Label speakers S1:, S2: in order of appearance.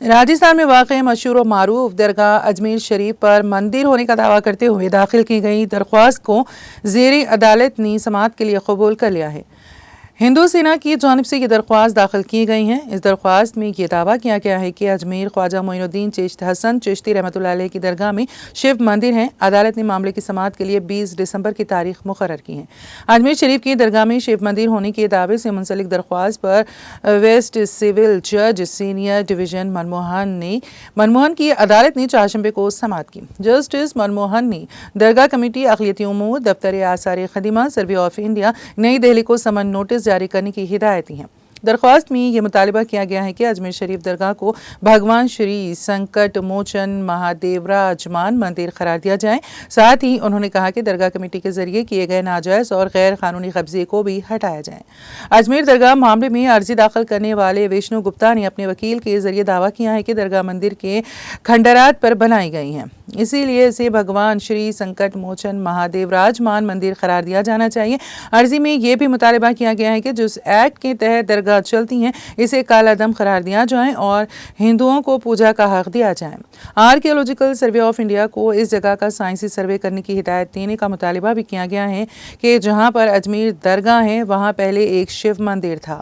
S1: राजस्थान में वाक़ मशहूर व मारूफ दरगाह अजमेर शरीफ पर मंदिर होने का दावा करते हुए दाखिल की गई दरख्वास्त को ज़ेर अदालत ने समाअत के लिए कबूल कर लिया है। हिंदू सेना की जानिब से ये दरख्वास्त दाखिल की गई हैं। इस दरख्वास्त में ये दावा किया गया है कि अजमेर ख्वाजा मोइनुद्दीन चिश्ती हसन चिश्ती रहमतुल्लाह अलैह की दरगाह में शिव मंदिर है। अदालत ने मामले की समाअत के लिए 20 दिसंबर की तारीख मुकर्रर की है। अजमेर शरीफ की दरगाह में शिव मंदिर होने के दावे से मुंसलिक दरख्वास्त पर वेस्ट सिविल जज सीनियर डिवीजन मनमोहन की अदालत ने चारशंबे को समाअत की। जस्टिस मनमोहन ने दरगाह कमेटी, अक़लियती उमूर, दफ्तर आसार खदीमा, सर्वे ऑफ इंडिया, नई दिल्ली को समन नोटिस जारी करने की हिदायत दी है। दरख्वास्त में ये मुतालिबा किया गया है कि अजमेर शरीफ दरगाह को भगवान श्री संकट मोचन महादेवराजमान मंदिर करार दिया जाए। साथ ही उन्होंने कहा कि दरगाह कमेटी के जरिए किए गए नाजायज़ और गैर कानूनी कब्जे को भी हटाया जाए। अजमेर दरगाह मामले में अर्जी दाखिल करने वाले विष्णु गुप्ता ने अपने वकील के जरिए दावा किया है कि दरगाह मंदिर के खंडरात पर बनाई गई हैं, इसीलिए इसे भगवान श्री संकट मोचन महादेवराजमान मंदिर करार दिया जाना चाहिए। अर्जी में यह भी मुतालिबा किया गया है कि जिस एक्ट के तहत दरगाह चलती हैं इसे काला दम करार दिया जाए और हिंदुओं को पूजा का हक दिया जाए। आर्कियोलॉजिकल सर्वे ऑफ इंडिया को इस जगह का साइंसी सर्वे करने की हिदायत देने का मुतालिबा भी किया गया है कि जहां पर अजमेर दरगाह है वहां पहले एक शिव मंदिर था।